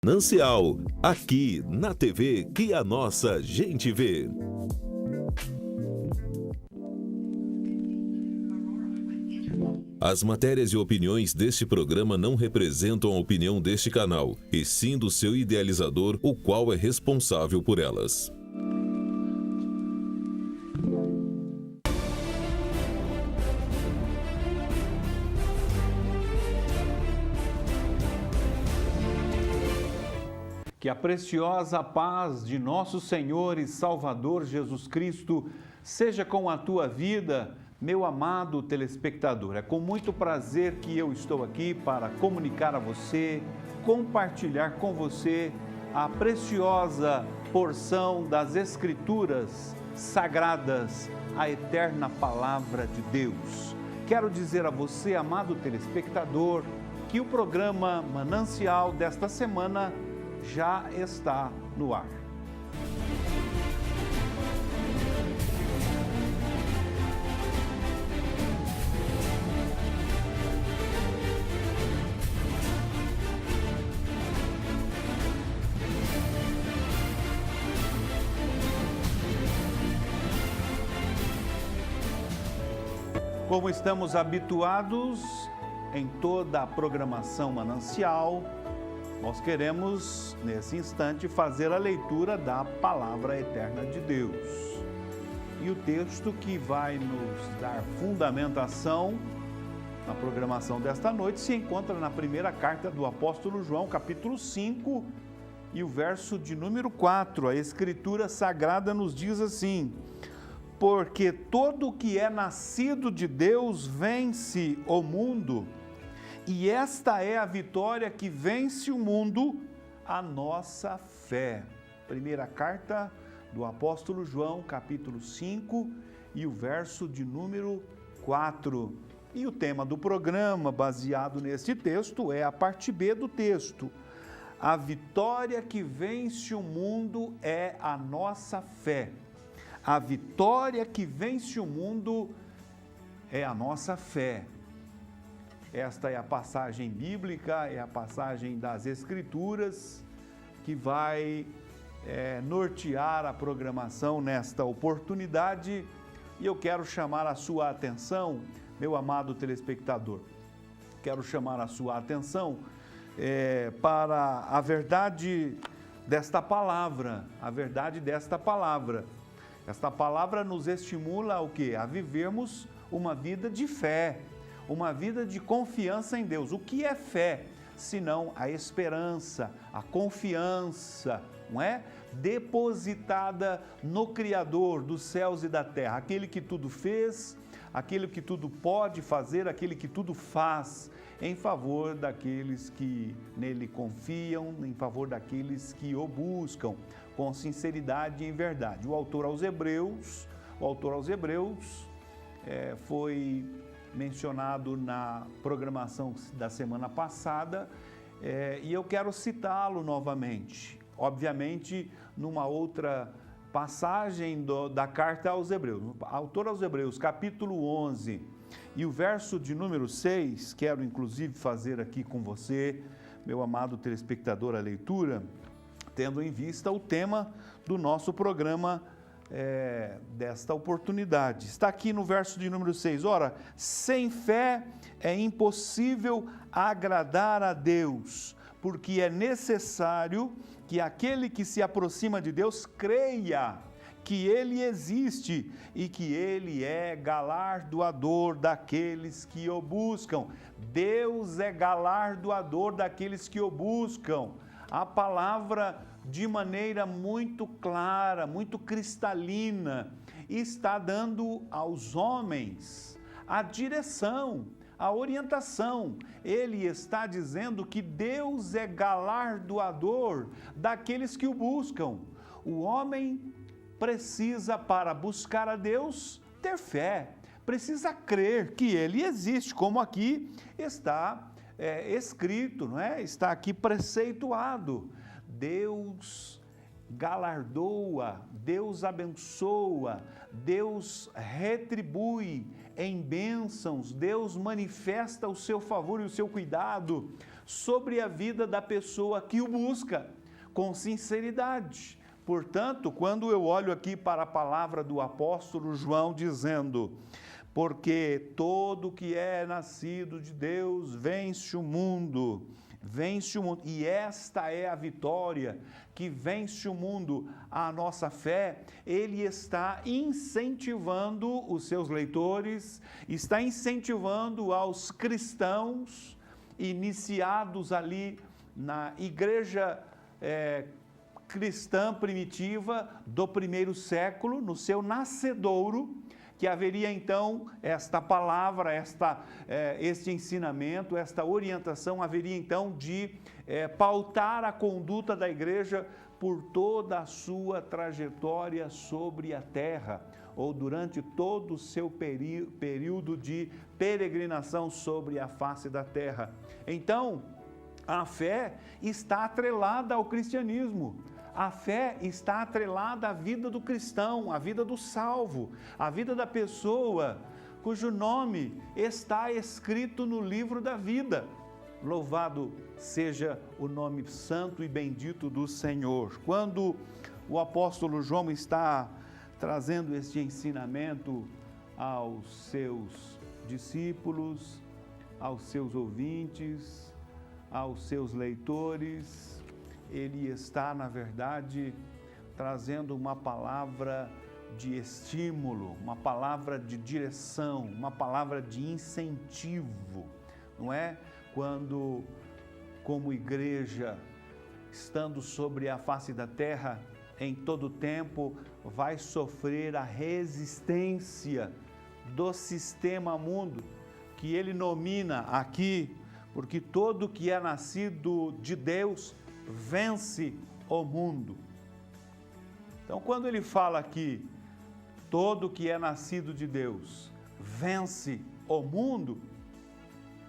Manancial, aqui na TV que a nossa gente vê. As matérias e opiniões deste programa não representam a opinião deste canal, e sim do seu idealizador, o qual é responsável por elas. Que a preciosa paz de nosso Senhor e Salvador Jesus Cristo seja com a tua vida, meu amado telespectador. É com muito prazer que eu estou aqui para comunicar a você, compartilhar com você a preciosa porção das Escrituras sagradas, a eterna Palavra de Deus. Quero dizer a você, amado telespectador, que o programa Manancial desta semana já está no ar. Como estamos habituados em toda a programação Manancial, nós queremos, nesse instante, fazer a leitura da Palavra Eterna de Deus. E o texto que vai nos dar fundamentação na programação desta noite se encontra na primeira carta do apóstolo João, capítulo 5, e o verso de número 4. A Escritura Sagrada nos diz assim: porque todo que é nascido de Deus vence o mundo. E esta é a vitória que vence o mundo, a nossa fé. Primeira carta do apóstolo João, capítulo 5, e o verso de número 4. E o tema do programa, baseado neste texto, é a parte B do texto. A vitória que vence o mundo é a nossa fé. A vitória que vence o mundo é a nossa fé. Esta é a passagem bíblica, é a passagem das Escrituras que vai nortear a programação nesta oportunidade. E eu quero chamar a sua atenção, meu amado telespectador, quero chamar a sua atenção para a verdade desta palavra, a verdade desta palavra. Esta palavra nos estimula o quê? A vivermos uma vida de fé, uma vida de confiança em Deus. O que é fé? Senão a esperança, a confiança, não é? Depositada no Criador dos céus e da terra, aquele que tudo fez, aquele que tudo pode fazer, aquele que tudo faz, em favor daqueles que nele confiam, em favor daqueles que o buscam com sinceridade e em verdade. O autor aos Hebreus foi mencionado na programação da semana passada, e eu quero citá-lo novamente, obviamente numa outra passagem da carta aos Hebreus. Autor aos Hebreus, capítulo 11, e o verso de número 6, quero inclusive fazer aqui com você, meu amado telespectador, a leitura, tendo em vista o tema do nosso programa desta oportunidade. Está aqui no verso de número 6. Ora, sem fé é impossível agradar a Deus, porque é necessário que aquele que se aproxima de Deus creia que Ele existe e que Ele é galardoador daqueles que o buscam. Deus é galardoador daqueles que o buscam. A palavra, de maneira muito clara, muito cristalina, está dando aos homens a direção, a orientação. Ele está dizendo que Deus é galardoador daqueles que o buscam. O homem precisa, para buscar a Deus, ter fé, precisa crer que Ele existe, como aqui está escrito, não é? Está aqui preceituado. Deus galardoa, Deus abençoa, Deus retribui em bênçãos, Deus manifesta o seu favor e o seu cuidado sobre a vida da pessoa que o busca com sinceridade. Portanto, quando eu olho aqui para a palavra do apóstolo João dizendo: porque todo que é nascido de Deus vence o mundo, e esta é a vitória que vence o mundo, a nossa fé. Ele está incentivando os seus leitores, está incentivando aos cristãos iniciados ali na igreja cristã primitiva do primeiro século, no seu nascedouro, que haveria então esta palavra, este ensinamento, esta orientação, haveria então de pautar a conduta da igreja por toda a sua trajetória sobre a terra, ou durante todo o seu período de peregrinação sobre a face da terra. Então, a fé está atrelada ao cristianismo. A fé está atrelada à vida do cristão, à vida do salvo, à vida da pessoa cujo nome está escrito no livro da vida. Louvado seja o nome santo e bendito do Senhor. Quando o apóstolo João está trazendo este ensinamento aos seus discípulos, aos seus ouvintes, aos seus leitores, ele está, na verdade, trazendo uma palavra de estímulo, uma palavra de direção, uma palavra de incentivo, não é? Quando, como igreja, estando sobre a face da terra, em todo tempo, vai sofrer a resistência do sistema mundo, que ele nomina aqui, porque todo que é nascido de Deus vence o mundo. Então, quando ele fala aqui, todo que é nascido de Deus vence o mundo,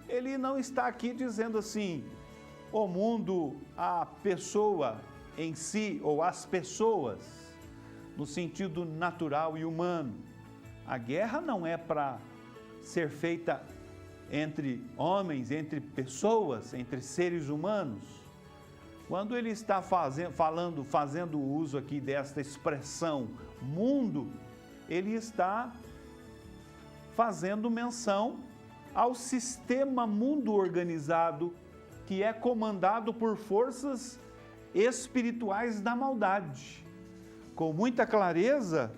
ele não está aqui dizendo assim, o mundo, a pessoa em si, ou as pessoas, no sentido natural e humano. A guerra não é para ser feita entre homens, entre pessoas, entre seres humanos. Quando ele está fazendo uso aqui desta expressão mundo, ele está fazendo menção ao sistema mundo organizado, que é comandado por forças espirituais da maldade. Com muita clareza,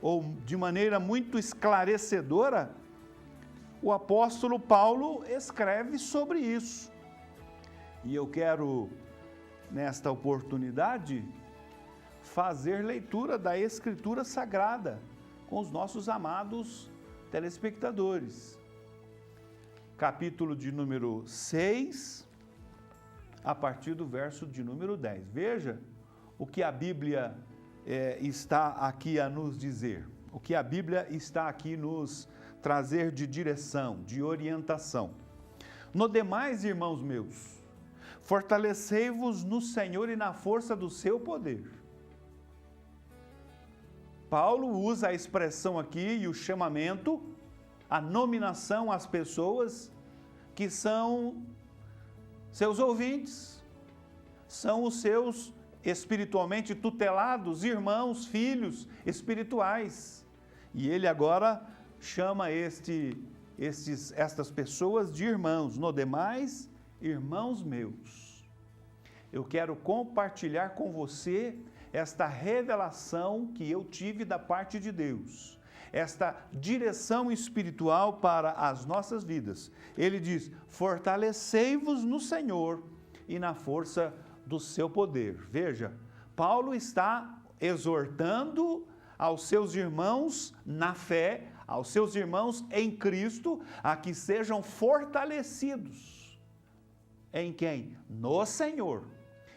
ou de maneira muito esclarecedora, o apóstolo Paulo escreve sobre isso. E eu quero, nesta oportunidade, fazer leitura da Escritura Sagrada com os nossos amados telespectadores. Capítulo de número 6, a partir do verso de número 10. Veja o que a Bíblia está aqui a nos dizer, o que a Bíblia está aqui nos trazer de direção, de orientação. No demais, irmãos meus, fortalecei-vos no Senhor e na força do seu poder. Paulo usa a expressão aqui e o chamamento, a nominação às pessoas que são seus ouvintes, são os seus espiritualmente tutelados, irmãos, filhos espirituais. E ele agora chama estas pessoas de irmãos. No demais, irmãos meus. Eu quero compartilhar com você esta revelação que eu tive da parte de Deus, esta direção espiritual para as nossas vidas. Ele diz: fortalecei-vos no Senhor e na força do seu poder. Veja, Paulo está exortando aos seus irmãos na fé, aos seus irmãos em Cristo, a que sejam fortalecidos. Em quem? No Senhor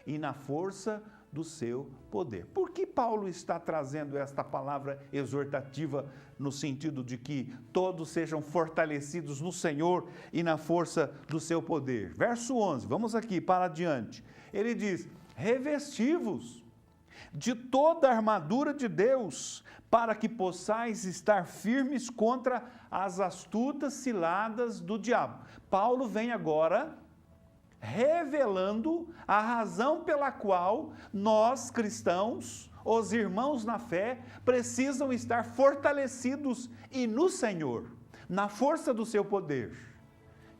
e na força do seu poder. Por que Paulo está trazendo esta palavra exortativa no sentido de que todos sejam fortalecidos no Senhor e na força do seu poder? Verso 11, vamos aqui para adiante. Ele diz: revesti-vos de toda a armadura de Deus, para que possais estar firmes contra as astutas ciladas do diabo. Paulo vem agora revelando a razão pela qual nós, cristãos, os irmãos na fé, precisam estar fortalecidos e no Senhor, na força do seu poder.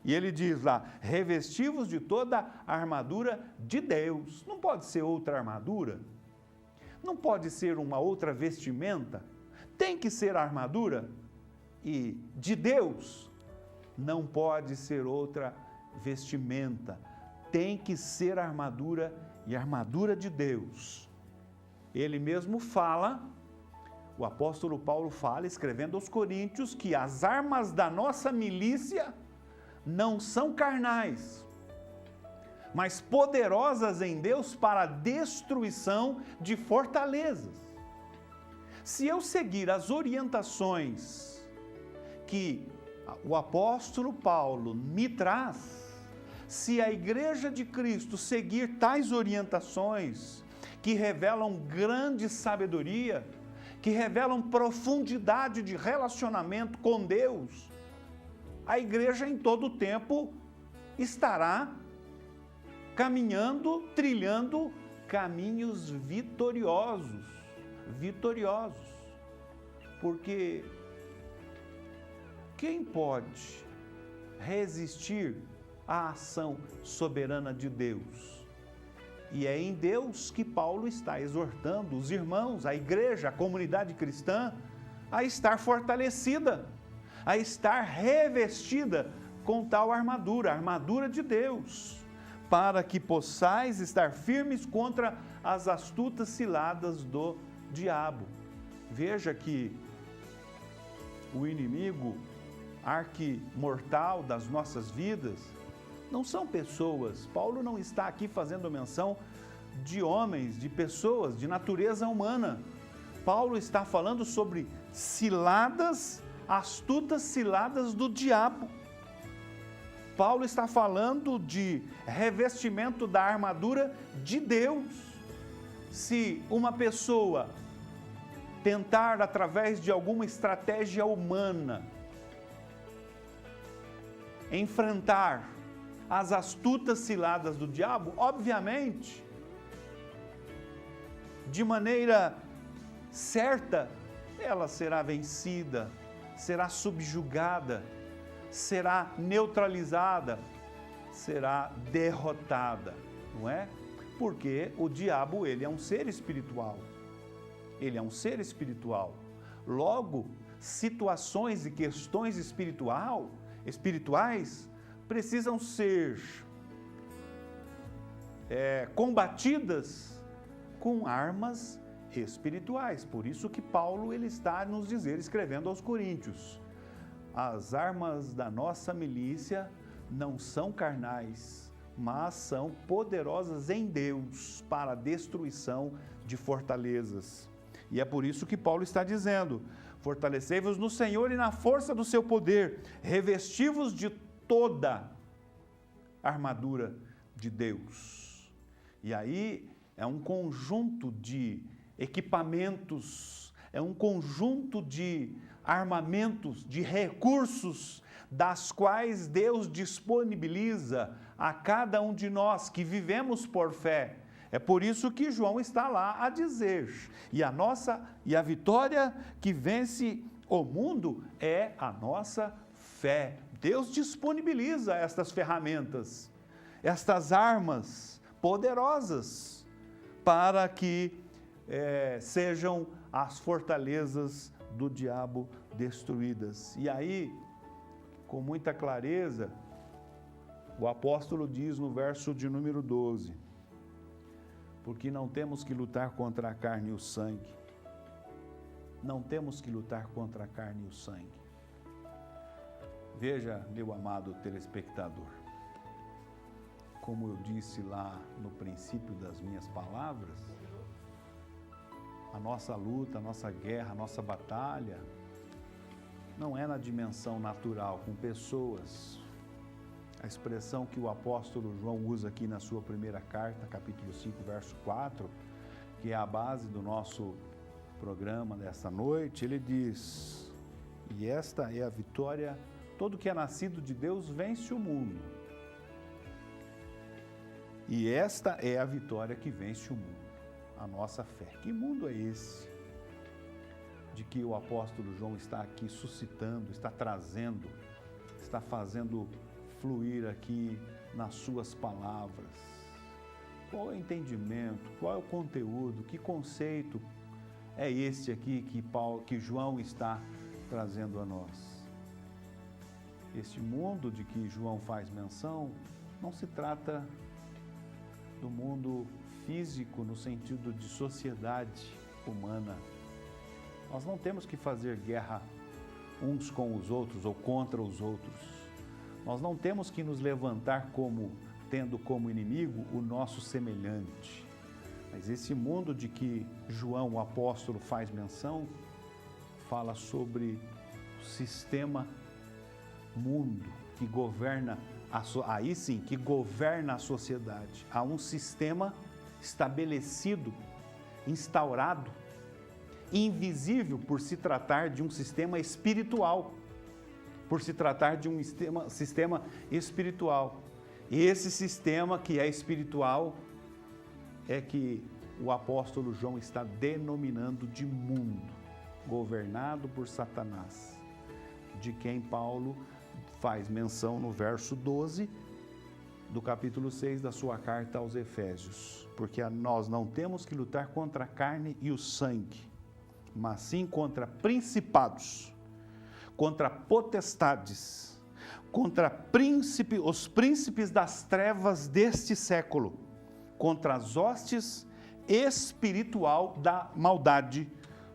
E ele diz lá, revestivos de toda a armadura de Deus. Não pode ser outra armadura? Não pode ser uma outra vestimenta? Tem que ser a armadura? E de Deus não pode ser outra vestimenta. Tem que ser a armadura e a armadura de Deus. Ele mesmo fala, o apóstolo Paulo fala, escrevendo aos Coríntios, que as armas da nossa milícia não são carnais, mas poderosas em Deus para a destruição de fortalezas. Se eu seguir as orientações que o apóstolo Paulo me traz, se a Igreja de Cristo seguir tais orientações que revelam grande sabedoria, que revelam profundidade de relacionamento com Deus, a igreja em todo o tempo estará caminhando, trilhando caminhos vitoriosos. Porque quem pode resistir à ação soberana de Deus? E é em Deus que Paulo está exortando os irmãos, a igreja, a comunidade cristã, a estar fortalecida, a estar revestida com tal armadura, a armadura de Deus, para que possais estar firmes contra as astutas ciladas do diabo. Veja que o inimigo arquimortal das nossas vidas não são pessoas. Paulo não está aqui fazendo menção de homens, de pessoas, de natureza humana. Paulo está falando sobre ciladas, astutas ciladas do diabo. Paulo está falando de revestimento da armadura de Deus. Se uma pessoa tentar, através de alguma estratégia humana, enfrentar as astutas ciladas do diabo, obviamente, de maneira certa, ela será vencida, será subjugada, será neutralizada, será derrotada, não é? Porque o diabo, ele é um ser espiritual. Ele é um ser espiritual. Logo, situações e questões espirituais precisam ser combatidas com armas espirituais. Por isso que Paulo ele está nos dizer, escrevendo aos Coríntios, as armas da nossa milícia não são carnais, mas são poderosas em Deus para a destruição de fortalezas. E é por isso que Paulo está dizendo, fortalecei-vos no Senhor e na força do seu poder, revesti-vos de toda a armadura de Deus. E aí é um conjunto de equipamentos, é um conjunto de armamentos, de recursos, das quais Deus disponibiliza a cada um de nós que vivemos por fé. É por isso que João está lá a dizer, e a vitória que vence o mundo é a nossa fé. Deus disponibiliza estas ferramentas, estas armas poderosas, para que sejam as fortalezas do diabo destruídas. E aí, com muita clareza, o apóstolo diz no verso de número 12, porque não temos que lutar contra a carne e o sangue. Não temos que lutar contra a carne e o sangue. Veja, meu amado telespectador, como eu disse lá no princípio das minhas palavras, a nossa luta, a nossa guerra, a nossa batalha não é na dimensão natural, com pessoas. A expressão que o apóstolo João usa aqui na sua primeira carta, capítulo 5, verso 4, que é a base do nosso programa desta noite, ele diz, e esta é a vitória, todo que é nascido de Deus vence o mundo. E esta é a vitória que vence o mundo, a nossa fé. Que mundo é esse de que o apóstolo João está aqui suscitando, está trazendo, está fazendo fluir aqui nas suas palavras? Qual é o entendimento? Qual é o conteúdo? Que conceito é esse aqui que João está trazendo a nós? Este mundo de que João faz menção não se trata do mundo físico no sentido de sociedade humana. Nós não temos que fazer guerra uns com os outros ou contra os outros. Nós não temos que nos levantar tendo como inimigo o nosso semelhante. Mas esse mundo de que João, o apóstolo, faz menção, fala sobre o sistema mundo que governa, aí sim, que governa a sociedade. Há um sistema estabelecido, instaurado, invisível por se tratar de um sistema espiritual, por se tratar de um sistema espiritual. E esse sistema que é espiritual é que o apóstolo João está denominando de mundo, governado por Satanás, de quem Paulo faz menção no verso 12 do capítulo 6 da sua carta aos Efésios. Porque nós não temos que lutar contra a carne e o sangue, mas sim contra principados, contra potestades, contra os príncipes das trevas deste século, contra as hostes espiritual da maldade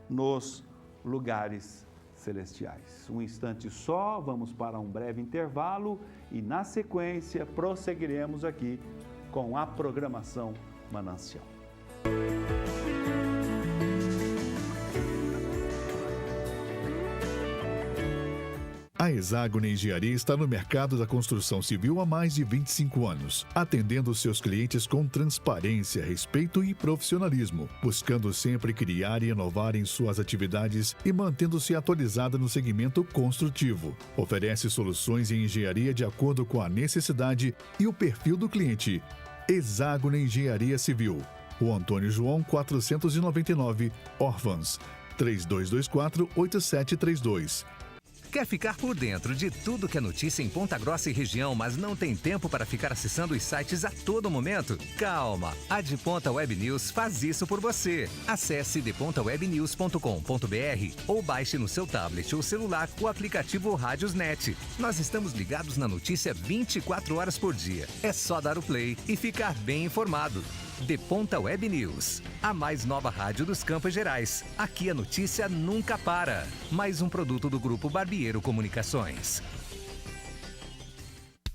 nos lugares celestiais. Um instante só, vamos para um breve intervalo e na sequência prosseguiremos aqui com a programação Manancial. A Hexágono Engenharia está no mercado da construção civil há mais de 25 anos, atendendo seus clientes com transparência, respeito e profissionalismo, buscando sempre criar e inovar em suas atividades e mantendo-se atualizada no segmento construtivo. Oferece soluções em engenharia de acordo com a necessidade e o perfil do cliente. Hexágono Engenharia Civil. Rua Antônio João 499, Orphans, 3224-8732. Quer ficar por dentro de tudo que é notícia em Ponta Grossa e região, mas não tem tempo para ficar acessando os sites a todo momento? Calma! A De Ponta Web News faz isso por você. Acesse depontawebnews.com.br ou baixe no seu tablet ou celular o aplicativo Rádiosnet. Nós estamos ligados na notícia 24 horas por dia. É só dar o play e ficar bem informado. De Ponta Web News, a mais nova rádio dos Campos Gerais. Aqui a notícia nunca para. Mais um produto do Grupo Barbiero Comunicações.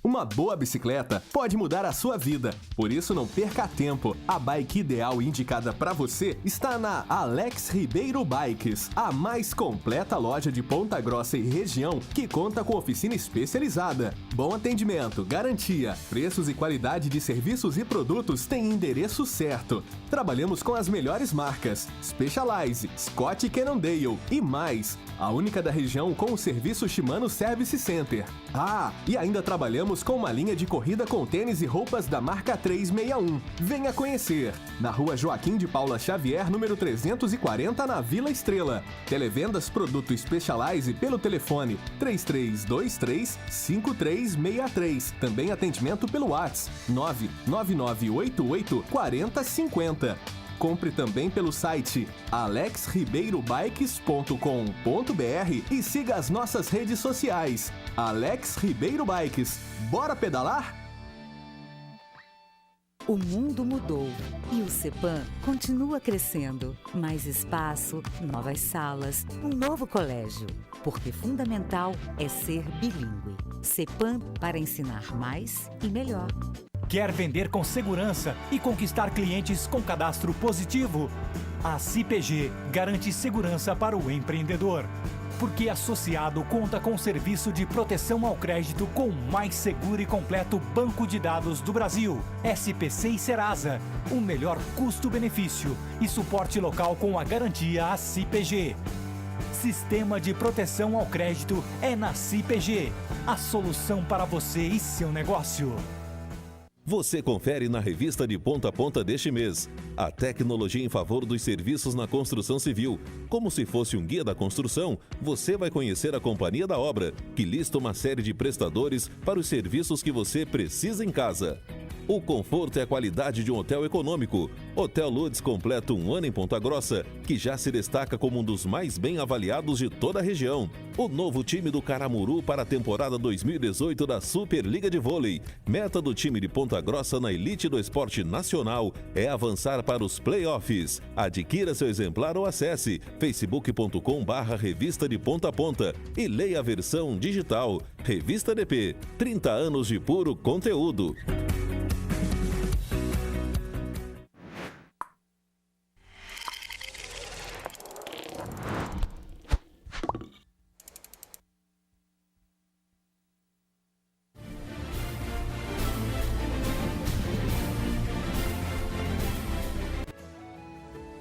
Uma boa bicicleta pode mudar a sua vida, por isso não perca tempo. A bike ideal indicada para você está na Alex Ribeiro Bikes, a mais completa loja de Ponta Grossa e região que conta com oficina especializada. Bom atendimento, garantia, preços e qualidade de serviços e produtos têm endereço certo. Trabalhamos com as melhores marcas, Specialized, Scott e Cannondale e mais. A única da região com o serviço Shimano Service Center. Ah, e ainda trabalhamos com uma linha de corrida com tênis e roupas da marca 361. Venha conhecer. Na rua Joaquim de Paula Xavier, número 340, na Vila Estrela. Televendas Produto Specialized pelo telefone 3323-5363. Também atendimento pelo WhatsApp 99988-4050. Compre também pelo site alexribeirobikes.com.br e siga as nossas redes sociais. Alex Ribeiro Bikes. Bora pedalar? O mundo mudou e o CEPAM continua crescendo. Mais espaço, novas salas, um novo colégio. Porque fundamental é ser bilíngue. CEPAM para ensinar mais e melhor. Quer vender com segurança e conquistar clientes com cadastro positivo? A CIPG garante segurança para o empreendedor. Porque associado conta com o serviço de proteção ao crédito com o mais seguro e completo banco de dados do Brasil, SPC e Serasa. O melhor custo-benefício e suporte local com a garantia ACIPG. Sistema de proteção ao crédito é na CIPG. A solução para você e seu negócio. Você confere na revista de ponta a ponta deste mês. A tecnologia em favor dos serviços na construção civil. Como se fosse um guia da construção, você vai conhecer a Companhia da Obra, que lista uma série de prestadores para os serviços que você precisa em casa. O conforto e a qualidade de um hotel econômico. Hotel Lourdes completa um ano em Ponta Grossa, que já se destaca como um dos mais bem avaliados de toda a região. O novo time do Caramuru para a temporada 2018 da Superliga de Vôlei. Meta do time de Ponta Grossa na elite do esporte nacional é avançar para os playoffs. Adquira seu exemplar ou acesse facebook.com/revista de ponta a ponta e leia a versão digital. Revista DP, 30 anos de puro conteúdo.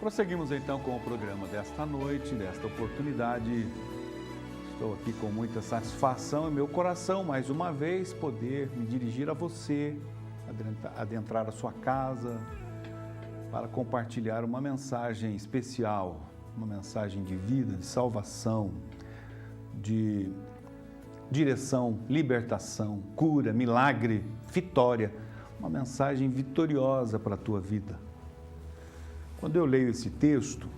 Prosseguimos então com o programa desta noite, desta oportunidade. Estou aqui com muita satisfação em meu coração, mais uma vez, poder me dirigir a você, adentrar a sua casa, para compartilhar uma mensagem especial, uma mensagem de vida, de salvação, de direção, libertação, cura, milagre, vitória, uma mensagem vitoriosa para a tua vida. Quando eu leio esse texto,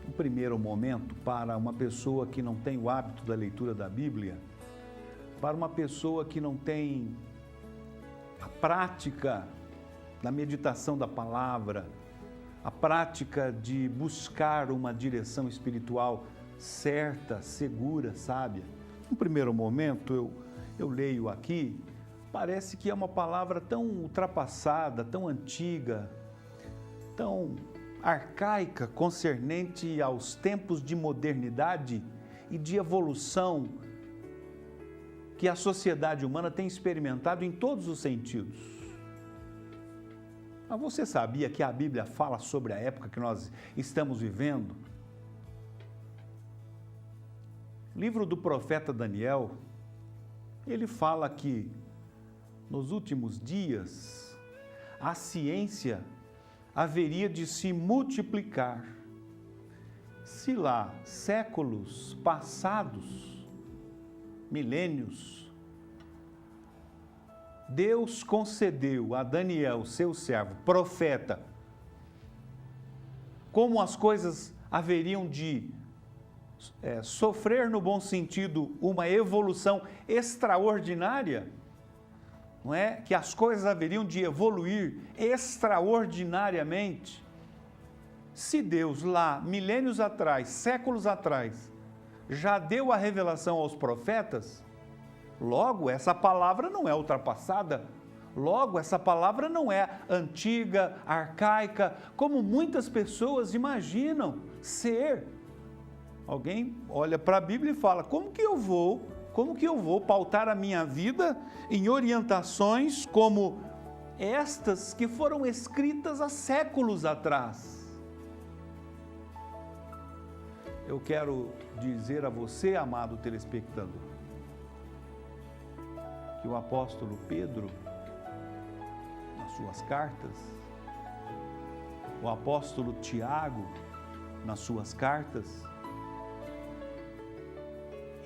no primeiro momento, para uma pessoa que não tem o hábito da leitura da Bíblia, para uma pessoa que não tem a prática da meditação da palavra, a prática de buscar uma direção espiritual certa, segura, sábia. No primeiro momento, eu leio aqui, parece que é uma palavra tão ultrapassada, tão antiga, tão arcaica, concernente aos tempos de modernidade e de evolução que a sociedade humana tem experimentado em todos os sentidos. Mas você sabia que a Bíblia fala sobre a época que nós estamos vivendo? O livro do profeta Daniel, ele fala que nos últimos dias, a ciência haveria de se multiplicar. Se lá, séculos passados, milênios, Deus concedeu a Daniel, seu servo, profeta, como as coisas haveriam de sofrer, no bom sentido, uma evolução extraordinária, não é? Que as coisas haveriam de evoluir extraordinariamente. Se Deus lá, milênios atrás, séculos atrás, já deu a revelação aos profetas, logo essa palavra não é ultrapassada, logo essa palavra não é antiga, arcaica, como muitas pessoas imaginam ser. Alguém olha para a Bíblia e fala, como que eu vou pautar a minha vida em orientações como estas que foram escritas há séculos atrás? Eu quero dizer a você, amado telespectador, que o apóstolo Pedro, nas suas cartas, o apóstolo Tiago, nas suas cartas,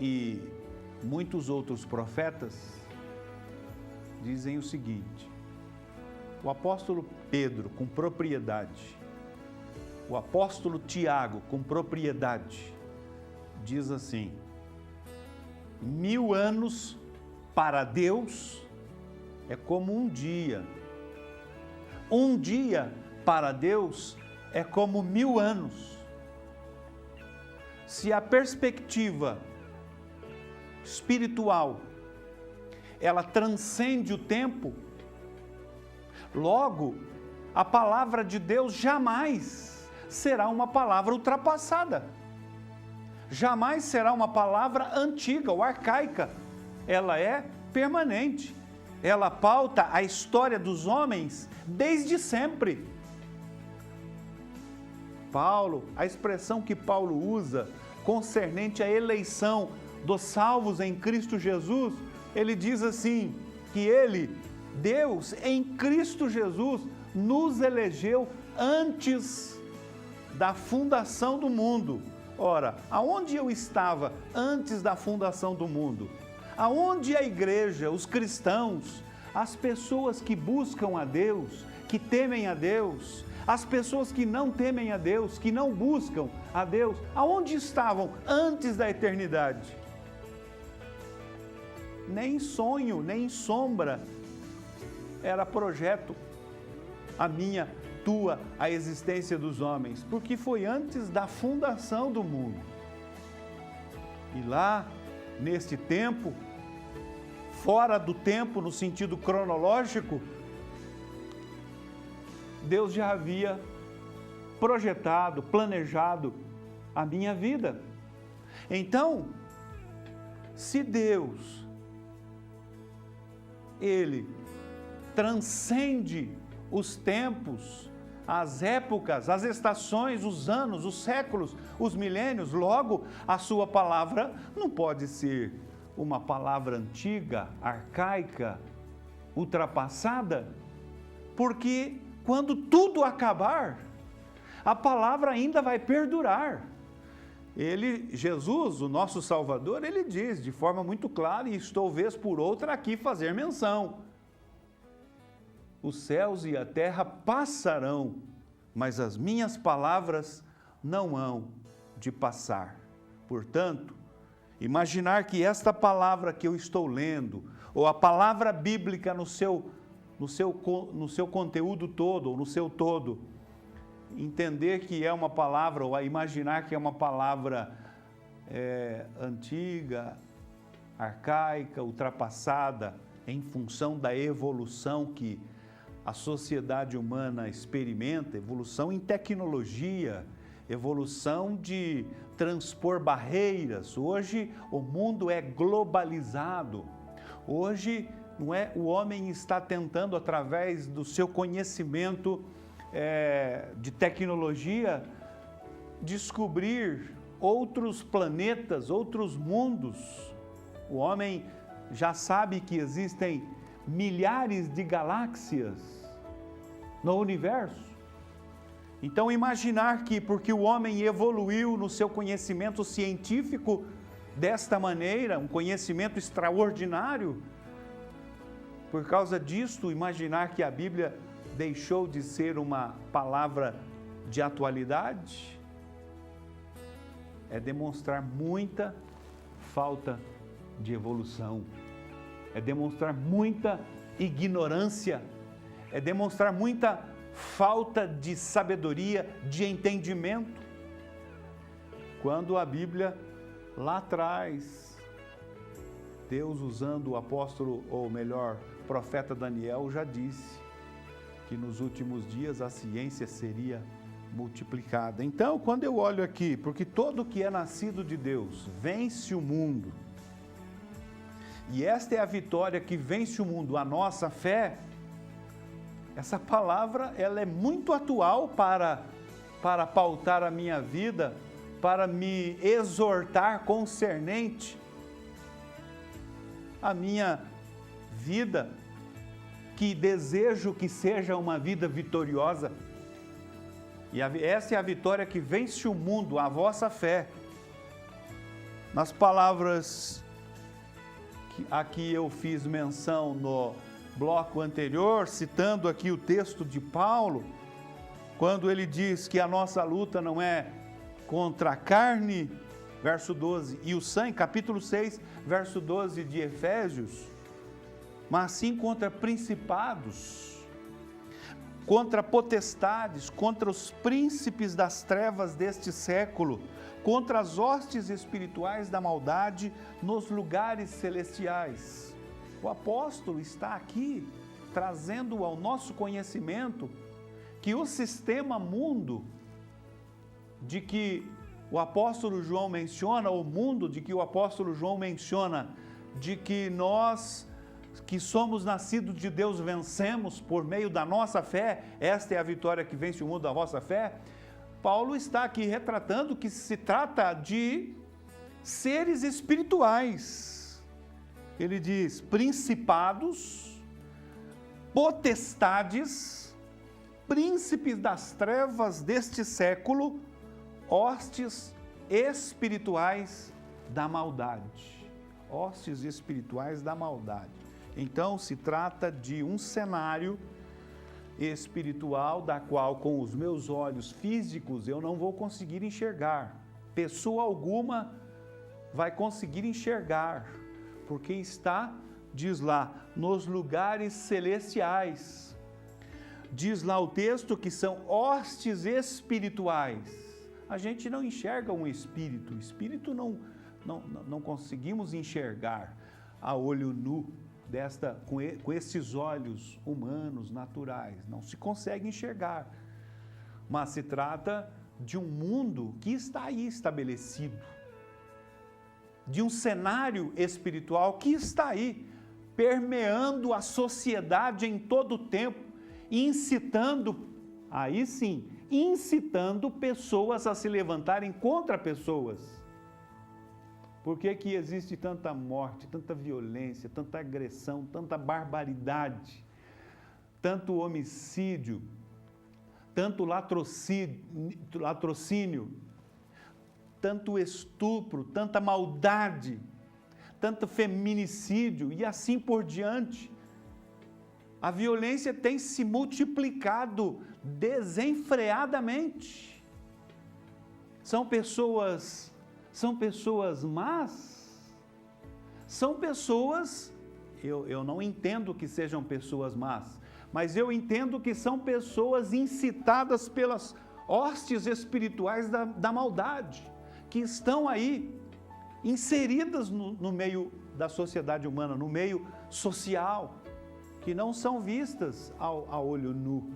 e muitos outros profetas dizem o seguinte: o apóstolo Pedro, com propriedade, o apóstolo Tiago, com propriedade, diz assim: 1000 anos para Deus é como um dia para Deus é como 1000 anos. Se a perspectiva espiritual, ela transcende o tempo, logo, a palavra de Deus jamais será uma palavra ultrapassada, jamais será uma palavra antiga ou arcaica, ela é permanente, ela pauta a história dos homens desde sempre. Paulo, a expressão que Paulo usa concernente à eleição dos salvos em Cristo Jesus, ele diz assim, que ele, Deus, em Cristo Jesus, nos elegeu antes da fundação do mundo. Ora, aonde eu estava antes da fundação do mundo? Aonde a igreja, os cristãos, as pessoas que buscam a Deus, que temem a Deus, as pessoas que não temem a Deus, que não buscam a Deus, aonde estavam antes da eternidade? Nem sonho, nem sombra era projeto a minha, tua, a existência dos homens, porque foi antes da fundação do mundo. E lá, neste tempo, fora do tempo, no sentido cronológico, Deus já havia projetado, planejado a minha vida. Então, se Deus, Ele transcende os tempos, as épocas, as estações, os anos, os séculos, os milênios, logo a sua palavra não pode ser uma palavra antiga, arcaica, ultrapassada, porque quando tudo acabar, a palavra ainda vai perdurar. Jesus, o nosso Salvador, ele diz de forma muito clara, e estou vez por outra aqui fazer menção: os céus e a terra passarão, mas as minhas palavras não hão de passar. Portanto, imaginar que esta palavra que eu estou lendo, ou a palavra bíblica no seu conteúdo todo, ou no seu todo, entender que é uma palavra, ou a imaginar que é uma palavra antiga, arcaica, ultrapassada, em função da evolução que a sociedade humana experimenta, evolução em tecnologia, evolução de transpor barreiras. Hoje o mundo é globalizado. Hoje o homem está tentando, através do seu conhecimento de tecnologia, descobrir outros planetas, outros mundos. O homem já sabe que existem milhares de galáxias no universo. Então, imaginar que, porque o homem evoluiu no seu conhecimento científico desta maneira, um conhecimento extraordinário, por causa disto, imaginar que a Bíblia deixou de ser uma palavra de atualidade, é demonstrar muita falta de evolução, é demonstrar muita ignorância, é demonstrar muita falta de sabedoria, de entendimento. Quando a Bíblia, lá atrás, Deus, usando o apóstolo, ou melhor, profeta Daniel, já disse que nos últimos dias a ciência seria multiplicada. Então, quando eu olho aqui, porque todo que é nascido de Deus vence o mundo, e esta é a vitória que vence o mundo, a nossa fé, essa palavra ela é muito atual para pautar a minha vida, para me exortar concernente a minha vida, que desejo que seja uma vida vitoriosa. E essa é a vitória que vence o mundo, a vossa fé. Nas palavras que aqui eu fiz menção no bloco anterior, citando aqui o texto de Paulo, quando ele diz que a nossa luta não é contra a carne, verso 12, e o sangue, capítulo 6, verso 12 de Efésios, mas sim contra principados, contra potestades, contra os príncipes das trevas deste século, contra as hostes espirituais da maldade nos lugares celestiais. O apóstolo está aqui trazendo ao nosso conhecimento que o sistema mundo de que o apóstolo João menciona, o mundo de que o apóstolo João menciona, de que nós que somos nascidos de Deus vencemos por meio da nossa fé, esta é a vitória que vence o mundo, da vossa fé. Paulo está aqui retratando que se trata de seres espirituais, Ele diz: principados, potestades, príncipes das trevas deste século, hostes espirituais da maldade. Hostes espirituais da maldade. Então, se trata de um cenário espiritual da qual, com os meus olhos físicos, eu não vou conseguir enxergar. Pessoa alguma vai conseguir enxergar, porque está, diz lá, nos lugares celestiais. Diz lá o texto que são hostes espirituais. A gente não enxerga um espírito. Espírito não conseguimos enxergar a olho nu, com esses olhos humanos, naturais. Não se consegue enxergar. Mas se trata de um mundo que está aí estabelecido. De um cenário espiritual que está aí, permeando a sociedade em todo o tempo, incitando, aí sim, incitando pessoas a se levantarem contra pessoas. Por que que existe tanta morte, tanta violência, tanta agressão, tanta barbaridade, tanto homicídio, tanto latrocínio, tanto estupro, tanta maldade, tanto feminicídio e assim por diante? A violência tem se multiplicado desenfreadamente. São pessoas más? São pessoas, eu não entendo que sejam pessoas más, mas eu entendo que são pessoas incitadas pelas hostes espirituais da maldade, que estão aí inseridas no meio da sociedade humana, no meio social, que não são vistas ao olho nu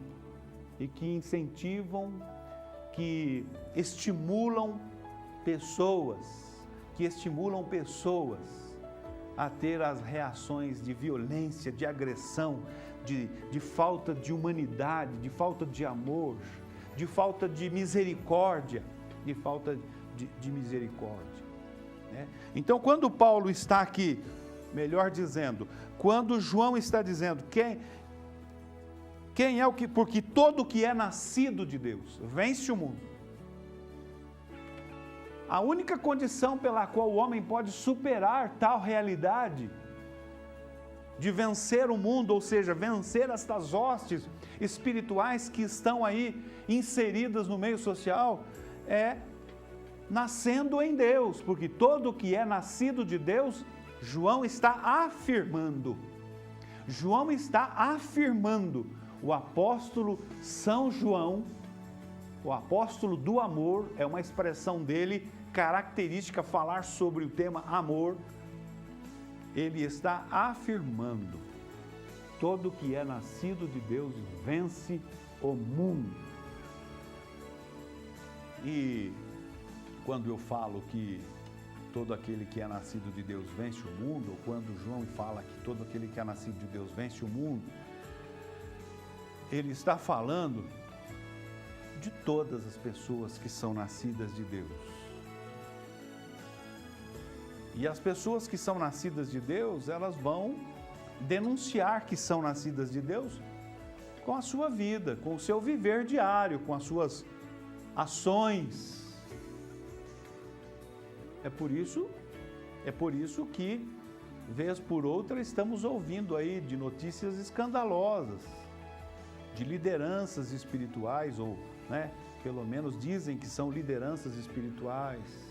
e que incentivam, que estimulam pessoas a ter as reações de violência, de agressão, de falta de humanidade, de falta de amor, de falta de misericórdia, de misericórdia. Né? Então, quando Paulo está aqui, melhor dizendo, quando João está dizendo quem é o que, porque todo o que é nascido de Deus vence o mundo. A única condição pela qual o homem pode superar tal realidade de vencer o mundo, ou seja, vencer estas hostes espirituais que estão aí inseridas no meio social, é nascendo em Deus, porque todo o que é nascido de Deus, João está afirmando. O apóstolo São João, o apóstolo do amor, é uma expressão dele, característica, falar sobre o tema amor. Ele está afirmando: todo que é nascido de Deus vence o mundo. E quando eu falo que todo aquele que é nascido de Deus vence o mundo, ou quando João fala que todo aquele que é nascido de Deus vence o mundo, ele está falando de todas as pessoas que são nascidas de Deus. E as pessoas que são nascidas de Deus, elas vão denunciar que são nascidas de Deus com a sua vida, com o seu viver diário, com as suas ações. É por isso que, vez por outra, estamos ouvindo aí de notícias escandalosas, de lideranças espirituais, ou, né, pelo menos dizem que são lideranças espirituais,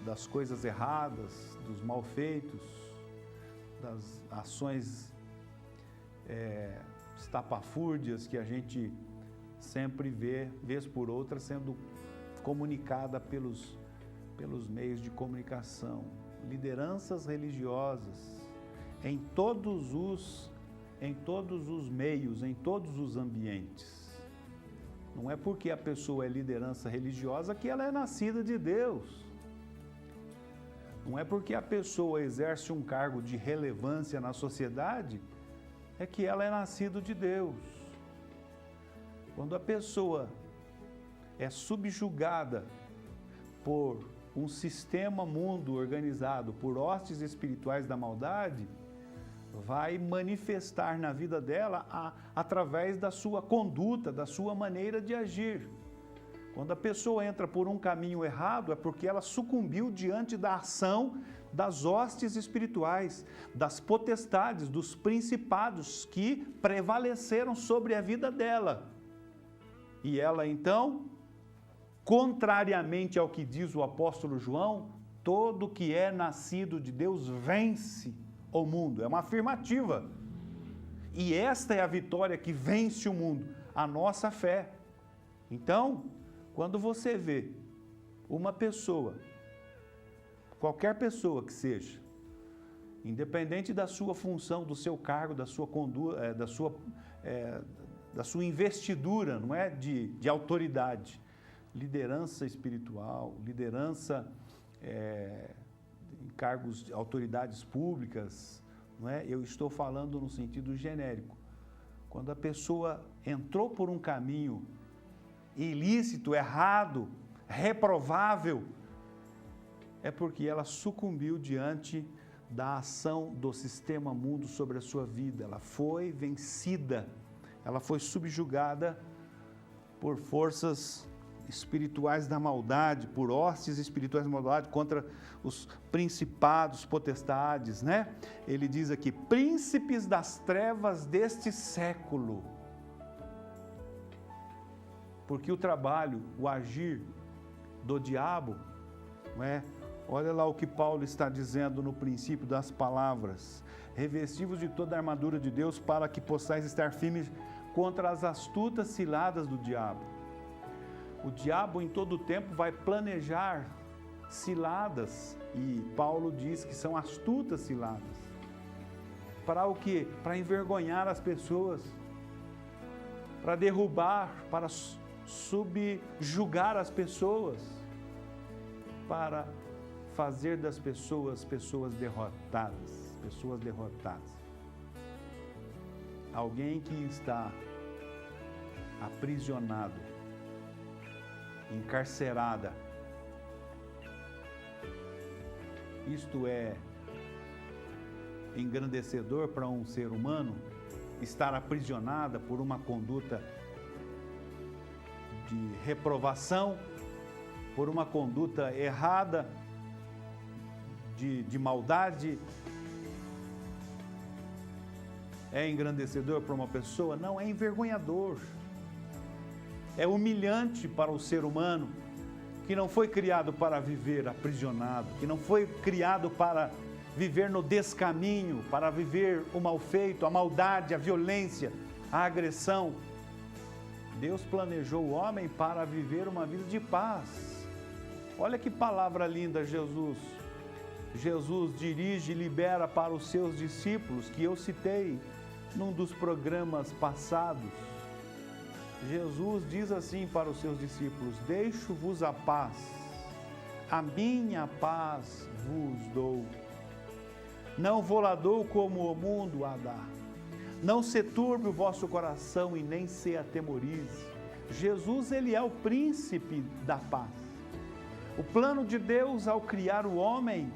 das coisas erradas, dos malfeitos, das ações estapafúrdias que a gente sempre vê, vez por outra, sendo comunicada pelos meios de comunicação. Lideranças religiosas em todos os meios, em todos os ambientes. Não é porque a pessoa é liderança religiosa que ela é nascida de Deus. Não é porque a pessoa exerce um cargo de relevância na sociedade é que ela é nascida de Deus. Quando a pessoa é subjugada por um sistema mundo organizado por hostes espirituais da maldade vai manifestar na vida dela através da sua conduta, da sua maneira de agir. Quando a pessoa entra por um caminho errado, é porque ela sucumbiu diante da ação das hostes espirituais, das potestades, dos principados que prevaleceram sobre a vida dela. E ela então, contrariamente ao que diz o apóstolo João, todo que é nascido de Deus vence o mundo. É uma afirmativa. E esta é a vitória que vence o mundo, a nossa fé. Então, quando você vê uma pessoa, qualquer pessoa que seja, independente da sua função, do seu cargo, da sua conduta, da sua investidura, não é, de autoridade, liderança espiritual, liderança em cargos de autoridades públicas, não é? Eu estou falando no sentido genérico. Quando a pessoa entrou por um caminho ilícito, errado, reprovável, é porque ela sucumbiu diante da ação do sistema mundo sobre a sua vida. Ela foi vencida, ela foi subjugada por forças espirituais da maldade, por hostes espirituais da maldade, contra os principados, potestades, né? Ele diz aqui, príncipes das trevas deste século. Porque o trabalho, o agir do diabo, não é? Olha lá o que Paulo está dizendo no princípio das palavras. Revestivos de toda a armadura de Deus para que possais estar firmes contra as astutas ciladas do diabo. O diabo em todo o tempo vai planejar ciladas, e Paulo diz que são astutas ciladas. Para o quê? Para envergonhar as pessoas, para derrubar, para subjugar as pessoas, para fazer das pessoas derrotadas, Alguém que está aprisionado, encarcerada, isto é engrandecedor para um ser humano, estar aprisionada por uma conduta de reprovação, por uma conduta errada, de maldade. É engrandecedor para uma pessoa? Não, é envergonhador. É humilhante para o ser humano que não foi criado para viver aprisionado, que não foi criado para viver no descaminho, para viver o mal feito, a maldade, a violência, a agressão. Deus planejou o homem para viver uma vida de paz. Olha que palavra linda, Jesus. Jesus dirige e libera para os seus discípulos, que eu citei num dos programas passados. Jesus diz assim para os seus discípulos: deixo-vos a paz, a minha paz vos dou. Não vou-la dou como o mundo a dá. Não se turbe o vosso coração e nem se atemorize. Jesus, ele é o príncipe da paz. O plano de Deus ao criar o homem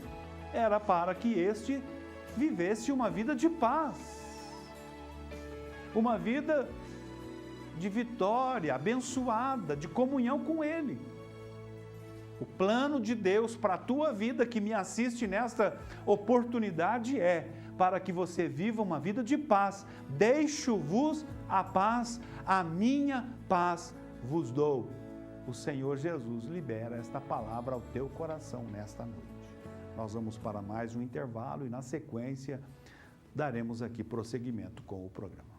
era para que este vivesse uma vida de paz, uma vida de vitória, abençoada, de comunhão com Ele. O plano de Deus para a tua vida que me assiste nesta oportunidade é para que você viva uma vida de paz. Deixo-vos a paz, a minha paz vos dou. O Senhor Jesus libera esta palavra ao teu coração nesta noite. Nós vamos para mais um intervalo e na sequência daremos aqui prosseguimento com o programa.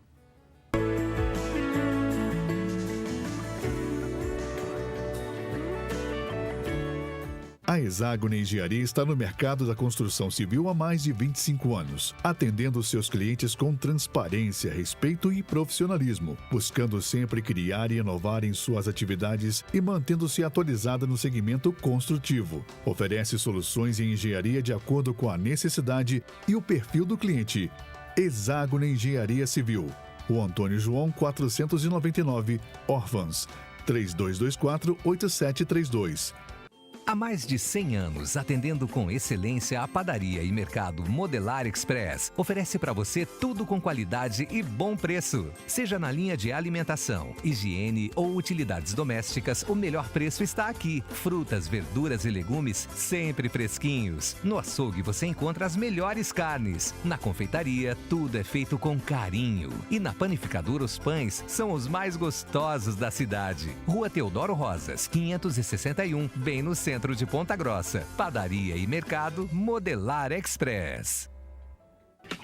A Hexágono Engenharia está no mercado da construção civil há mais de 25 anos, atendendo seus clientes com transparência, respeito e profissionalismo, buscando sempre criar e inovar em suas atividades e mantendo-se atualizada no segmento construtivo. Oferece soluções em engenharia de acordo com a necessidade e o perfil do cliente. Hexágono Engenharia Civil. O Antônio João 499, Orphans, 3224-8732. Há mais de 100 anos, atendendo com excelência a padaria e mercado Modelar Express, oferece para você tudo com qualidade e bom preço. Seja na linha de alimentação, higiene ou utilidades domésticas, o melhor preço está aqui. Frutas, verduras e legumes sempre fresquinhos. No açougue você encontra as melhores carnes. Na confeitaria, tudo é feito com carinho. E na panificadora, os pães são os mais gostosos da cidade. Rua Teodoro Rosas, 561, bem no centro de Ponta Grossa. Padaria e mercado Modelar Express.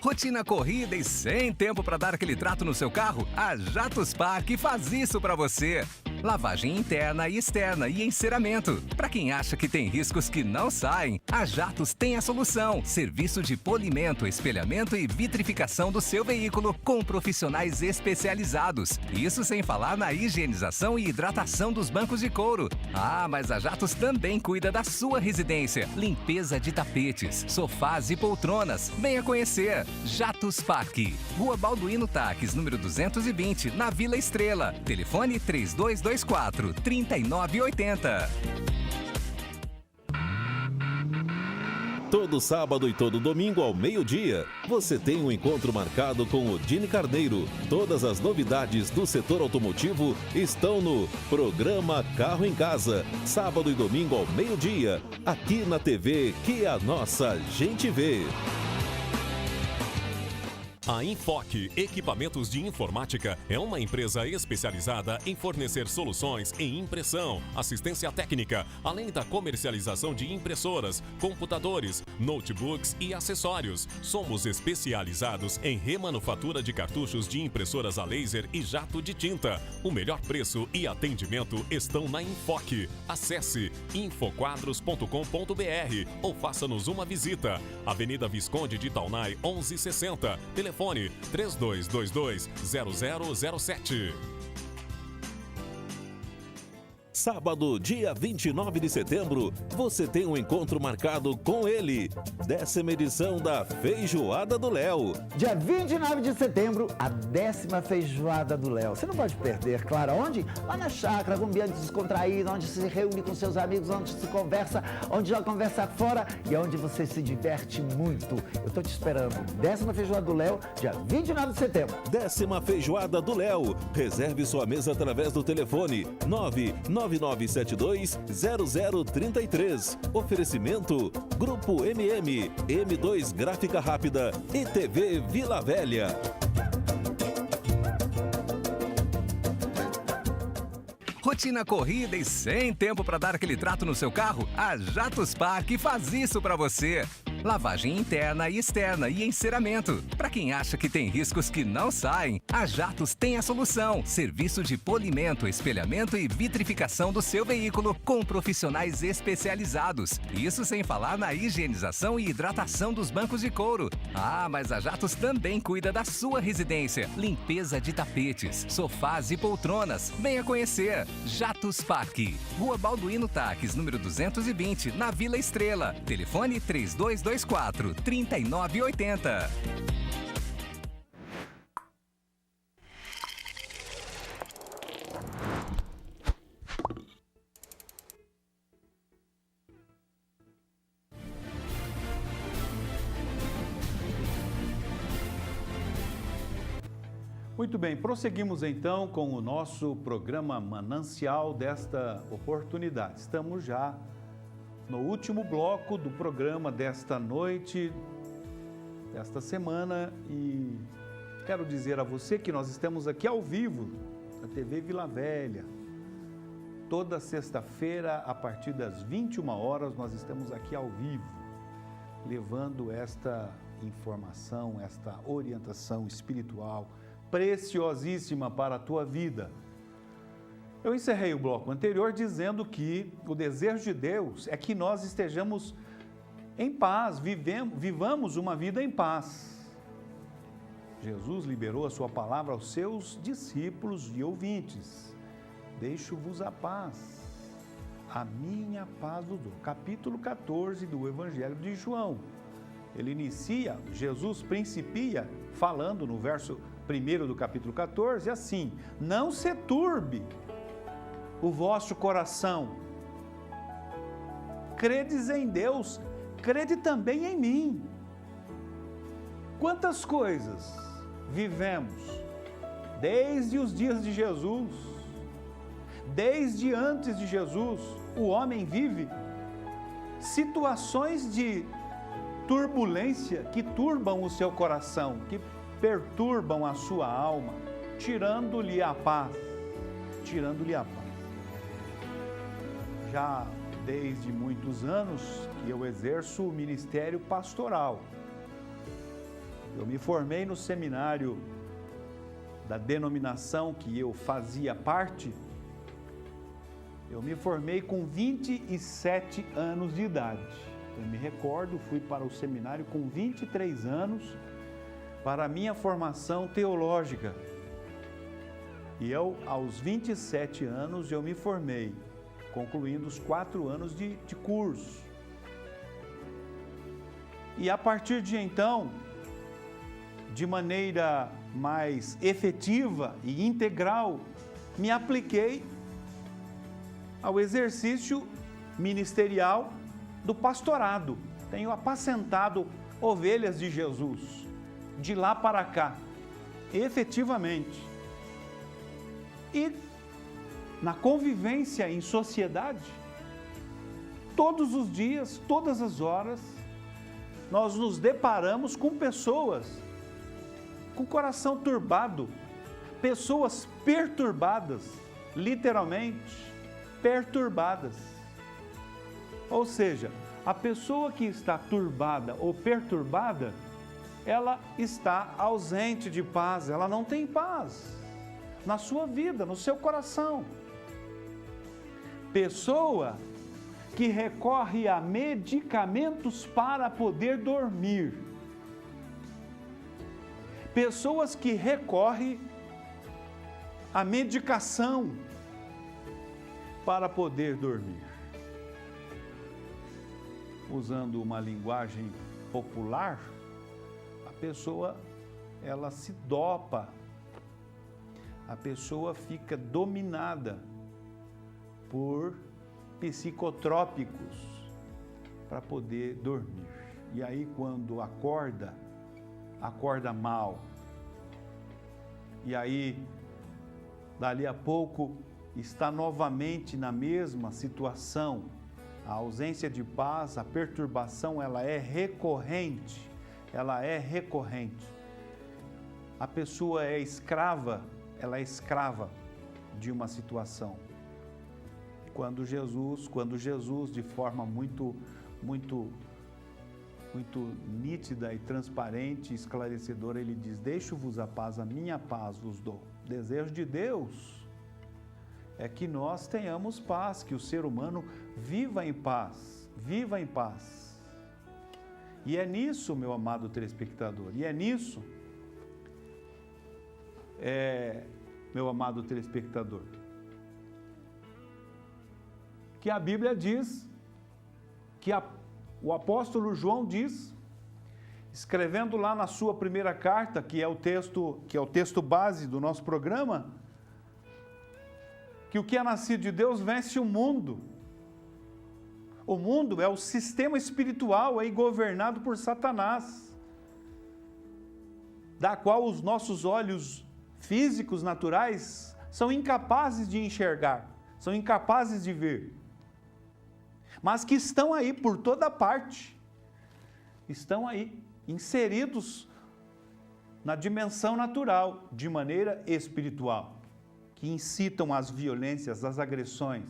Rotina corrida e sem tempo para dar aquele trato no seu carro? A Jatos Park faz isso para você. Lavagem interna e externa e enceramento. Para quem acha que tem riscos que não saem, a Jatos tem a solução. Serviço de polimento, espelhamento e vitrificação do seu veículo com profissionais especializados. Isso sem falar na higienização e hidratação dos bancos de couro. Ah, mas a Jatos também cuida da sua residência. Limpeza de tapetes, sofás e poltronas. Venha conhecer. Jatos Park. Rua Balduino Taques, número 220, na Vila Estrela. Telefone 3224-3980. Todo sábado e todo domingo ao meio-dia, você tem um encontro marcado com o Dini Carneiro. Todas as novidades do setor automotivo estão no programa Carro em Casa. Sábado e domingo ao meio-dia, aqui na TV que a nossa gente vê. A Enfoque Equipamentos de Informática é uma empresa especializada em fornecer soluções em impressão, assistência técnica, além da comercialização de impressoras, computadores, notebooks e acessórios. Somos especializados em remanufatura de cartuchos de impressoras a laser e jato de tinta. O melhor preço e atendimento estão na Enfoque. Acesse infoquadros.com.br ou faça-nos uma visita. Avenida Visconde de Taunay, 1160. Telefone 3222-0007. Sábado, dia 29 de setembro, você tem um encontro marcado com ele. 10ª edição da Feijoada do Léo. Dia 29 de setembro, a 10ª Feijoada do Léo. Você não pode perder, claro, onde? Lá na chácara, com um ambiente descontraído, onde se reúne com seus amigos, onde se conversa, onde joga conversa fora e onde você se diverte muito. Eu tô te esperando. 10ª Feijoada do Léo, dia 29 de setembro. 10ª Feijoada do Léo. Reserve sua mesa através do telefone 99972-0033. Oferecimento Grupo MM, M2 Gráfica Rápida e TV Vila Velha. Rotina corrida e sem tempo para dar aquele trato no seu carro? A Jatos Park faz isso para você. Lavagem interna e externa e enceramento. Para quem acha que tem riscos que não saem, a Jatos tem a solução. Serviço de polimento, espelhamento e vitrificação do seu veículo com profissionais especializados. Isso sem falar na higienização e hidratação dos bancos de couro. Ah, mas a Jatos também cuida da sua residência. Limpeza de tapetes, sofás e poltronas. Venha conhecer. Jatos Park. Rua Balduino Taques, número 220, na Vila Estrela. Telefone 3224-3980. Muito bem, prosseguimos então com o nosso programa manancial desta oportunidade. Estamos já no último bloco do programa desta noite, desta semana, e quero dizer a você que nós estamos aqui ao vivo na TV Vila Velha. Toda sexta-feira, a partir das 21 horas, nós estamos aqui ao vivo, levando esta informação, esta orientação espiritual preciosíssima para a tua vida. Eu encerrei o bloco anterior dizendo que o desejo de Deus é que nós estejamos em paz, vivamos uma vida em paz. Jesus liberou a sua palavra aos seus discípulos e ouvintes. Deixo-vos a paz, a minha paz vos dou. Capítulo 14 do Evangelho de João. Ele inicia, Jesus principia falando no verso 1º do capítulo 14, assim: não se turbe o vosso coração. credes em Deus, crede também em mim. Quantas coisas vivemos desde os dias de Jesus, desde antes de Jesus, o homem vive situações de turbulência que turbam o seu coração, que perturbam a sua alma, tirando-lhe a paz, tirando-lhe a paz. Já desde muitos anos que eu exerço o ministério pastoral. Eu me formei no seminário da denominação que eu fazia parte. Eu me formei com 27 anos de idade. Eu me recordo, fui para o seminário com 23 anos para a minha formação teológica. E eu, aos 27 anos, eu me formei, concluindo os 4 anos de curso. E a partir de então, de maneira mais efetiva e integral, me apliquei ao exercício ministerial do pastorado. Tenho apacentado ovelhas de Jesus, de lá para cá, efetivamente. E na convivência em sociedade, todos os dias, todas as horas, nós nos deparamos com pessoas com o coração turbado, pessoas perturbadas, literalmente perturbadas. Ou seja, a pessoa que está turbada ou perturbada, ela está ausente de paz, ela não tem paz na sua vida, no seu coração. Pessoa que recorre a medicamentos para poder dormir. Pessoas que recorrem à medicação para poder dormir. Usando uma linguagem popular, a pessoa, ela se dopa, a pessoa fica dominada por psicotrópicos para poder dormir. E aí, quando acorda mal. E aí, dali a pouco, está novamente na mesma situação. A ausência de paz, a perturbação, ela é recorrente. A pessoa é escrava, ela é escrava de uma situação. Quando Jesus, de forma muito nítida e transparente, esclarecedora, ele diz: deixo-vos a paz, a minha paz vos dou. O desejo de Deus é que nós tenhamos paz, que o ser humano viva em paz. E é nisso, meu amado telespectador, meu amado telespectador, que a Bíblia diz, que o apóstolo João diz, escrevendo lá na sua primeira carta, que é o texto base do nosso programa, que o que é nascido de Deus vence o mundo. O mundo é o sistema espiritual aí governado por Satanás, da qual os nossos olhos físicos, naturais, são incapazes de enxergar, são incapazes de ver, mas que estão aí por toda parte, estão aí inseridos na dimensão natural, de maneira espiritual, que incitam as violências, as agressões,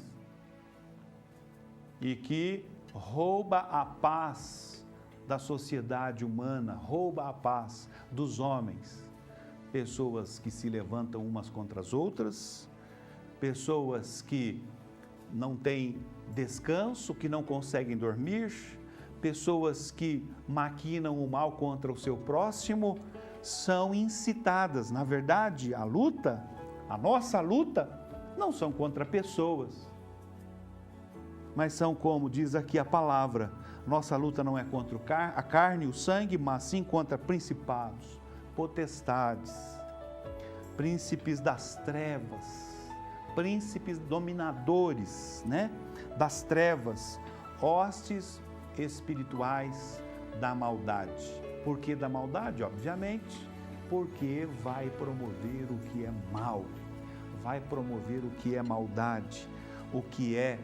e que rouba a paz da sociedade humana, rouba a paz dos homens. Pessoas que se levantam umas contra as outras, pessoas que não têm descanso, que não conseguem dormir, pessoas que maquinam o mal contra o seu próximo, são incitadas. Na verdade, a nossa luta, não são contra pessoas, mas são, como diz aqui a palavra, nossa luta não é contra a carne e o sangue, mas sim contra principados, potestades, príncipes das trevas, príncipes dominadores, das trevas, hostes espirituais da maldade. Por que da maldade? Obviamente, porque vai promover o que é mal, vai promover o que é maldade, o que é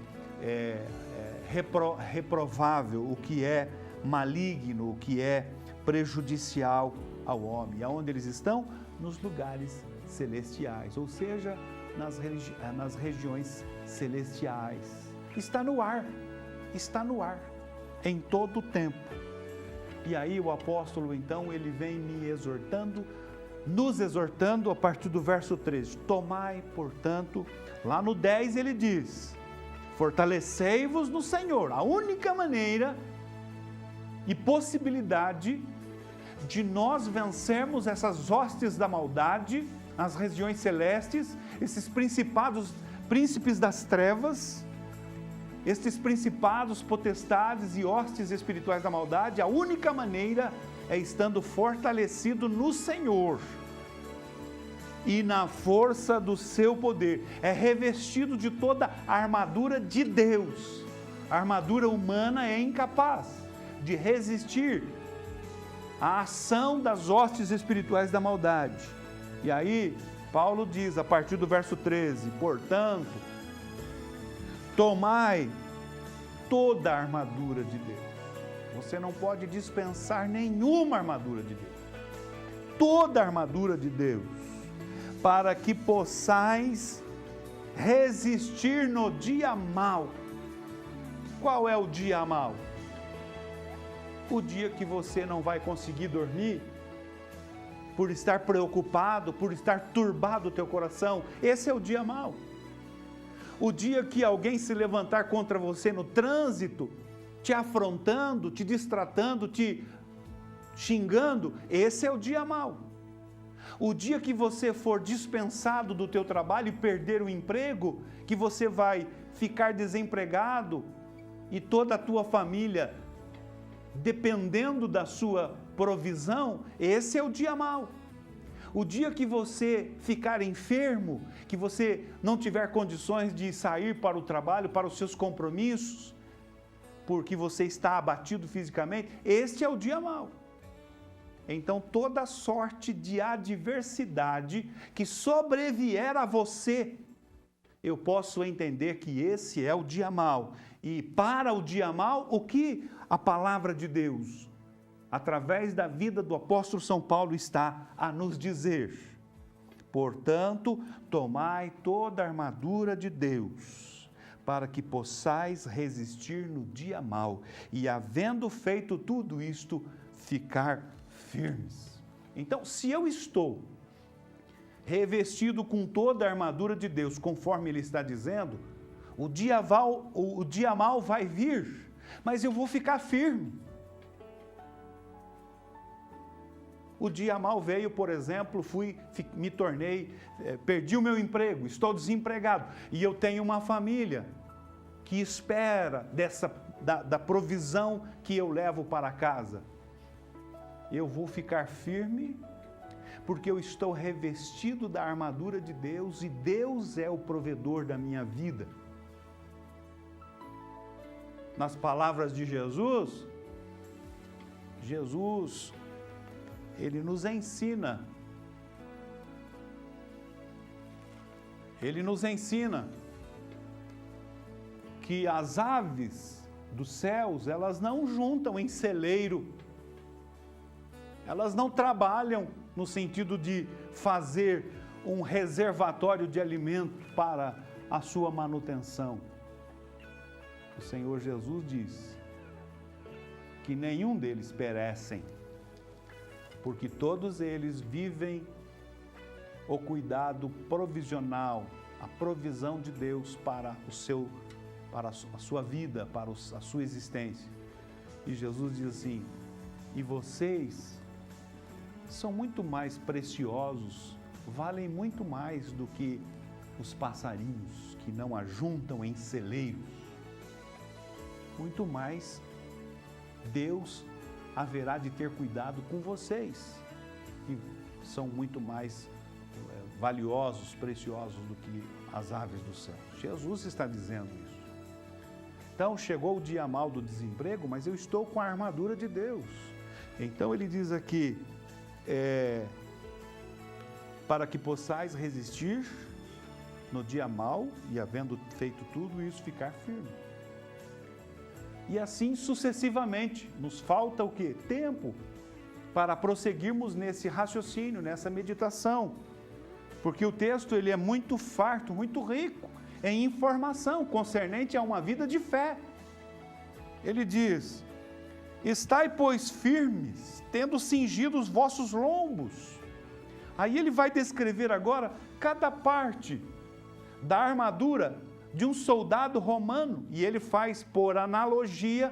reprovável, o que é maligno, o que é prejudicial ao homem. E aonde eles estão? Nos lugares celestiais, ou seja, nas regiões celestiais. Está no ar, em todo o tempo. E aí o apóstolo, então, ele vem nos exortando a partir do verso 13. Tomai, portanto, lá no 10 ele diz, fortalecei-vos no Senhor. A única maneira e possibilidade de nós vencermos essas hostes da maldade nas regiões celestes, esses príncipes das trevas, estes principados, potestades e hostes espirituais da maldade, a única maneira é estando fortalecido no Senhor e na força do seu poder. É revestido de toda a armadura de Deus. A armadura humana é incapaz de resistir à ação das hostes espirituais da maldade. E aí, Paulo diz, a partir do verso 13, portanto, tomai toda a armadura de Deus. Você não pode dispensar nenhuma armadura de Deus. Toda a armadura de Deus, para que possais resistir no dia mau. Qual é o dia mau? O dia que você não vai conseguir dormir, por estar preocupado, por estar turbado o teu coração. Esse é o dia mau. O dia que alguém se levantar contra você no trânsito, te afrontando, te destratando, te xingando, esse é o dia mau. O dia que você for dispensado do teu trabalho e perder o emprego, que você vai ficar desempregado e toda a tua família dependendo da sua provisão, esse é o dia mau. O dia que você ficar enfermo, que você não tiver condições de sair para o trabalho, para os seus compromissos, porque você está abatido fisicamente, este é o dia mau. Então, toda sorte de adversidade que sobrevier a você, eu posso entender que esse é o dia mau. E para o dia mau, o que a palavra de Deus, através da vida do apóstolo São Paulo, está a nos dizer? Portanto, tomai toda a armadura de Deus, para que possais resistir no dia mau, e havendo feito tudo isto, ficar firmes. Então, se eu estou revestido com toda a armadura de Deus, conforme ele está dizendo, o dia mau vai vir, mas eu vou ficar firme. O dia mau veio, por exemplo, perdi o meu emprego, estou desempregado, e eu tenho uma família que espera da provisão que eu levo para casa. Eu vou ficar firme, porque eu estou revestido da armadura de Deus e Deus é o provedor da minha vida. Nas palavras de Jesus, ele nos ensina que as aves dos céus, elas não juntam em celeiro, elas não trabalham no sentido de fazer um reservatório de alimento para a sua manutenção. O Senhor Jesus diz que nenhum deles perecem, porque todos eles vivem o cuidado provisional, a provisão de Deus para a sua vida, para a sua existência. E Jesus diz assim: e vocês são muito mais preciosos, valem muito mais do que os passarinhos que não ajuntam em celeiros. Muito mais Deus haverá de ter cuidado com vocês, que são muito mais valiosos, preciosos do que as aves do céu. Jesus está dizendo isso. Então chegou o dia mau do desemprego, mas eu estou com a armadura de Deus. Então ele diz aqui, para que possais resistir no dia mau e havendo feito tudo isso, ficar firme. E assim sucessivamente, nos falta o quê? Tempo para prosseguirmos nesse raciocínio, nessa meditação. Porque o texto ele é muito farto, muito rico em informação concernente a uma vida de fé. Ele diz, estai, pois, firmes, tendo cingido os vossos lombos. Aí ele vai descrever agora cada parte da armadura de um soldado romano, e ele faz, por analogia,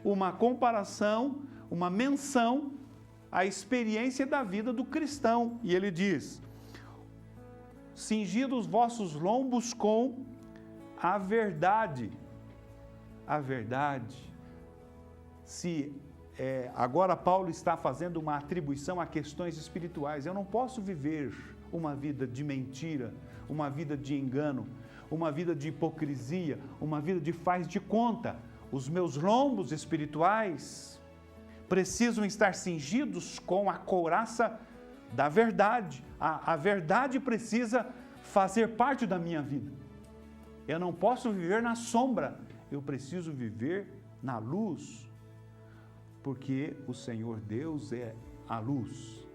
uma comparação, uma menção à experiência da vida do cristão. E ele diz, cingido os vossos lombos com a verdade. A verdade. Agora Paulo está fazendo uma atribuição a questões espirituais. Eu não posso viver uma vida de mentira, uma vida de engano, uma vida de hipocrisia, uma vida de faz de conta. Os meus lombos espirituais precisam estar cingidos com a couraça da verdade. A verdade precisa fazer parte da minha vida. Eu não posso viver na sombra, eu preciso viver na luz, porque o Senhor Deus é a luz,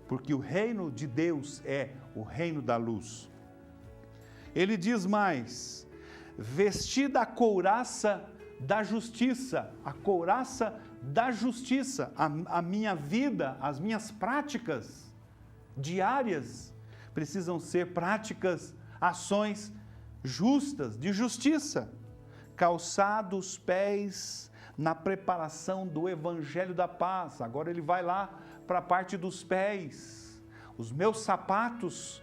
porque o reino de Deus é o reino da luz. Ele diz mais, vestida a couraça da justiça, a couraça da justiça, a minha vida, as minhas práticas diárias precisam ser práticas, ações justas, de justiça, calçados os pés na preparação do evangelho da paz. Agora ele vai lá para a parte dos pés, os meus sapatos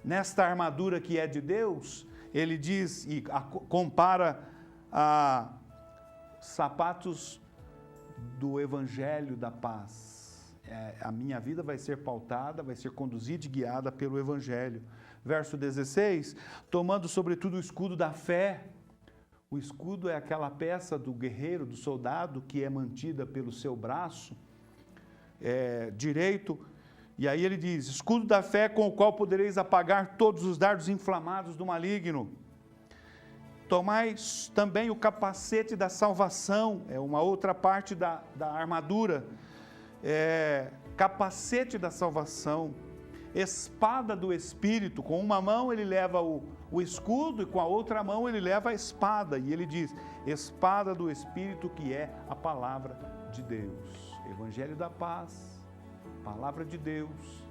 nesta armadura que é de Deus. Ele diz e compara a sapatos do evangelho da paz. A minha vida vai ser pautada, vai ser conduzida e guiada pelo evangelho. Verso 16, tomando sobretudo o escudo da fé. O escudo é aquela peça do guerreiro, do soldado, que é mantida pelo seu braço direito. E aí ele diz, escudo da fé com o qual podereis apagar todos os dardos inflamados do maligno. Tomai também o capacete da salvação, é uma outra parte da armadura. Capacete da salvação, espada do Espírito, com uma mão ele leva o escudo e com a outra mão ele leva a espada. E ele diz, espada do Espírito, que é a palavra de Deus. Evangelho da paz, palavra de Deus,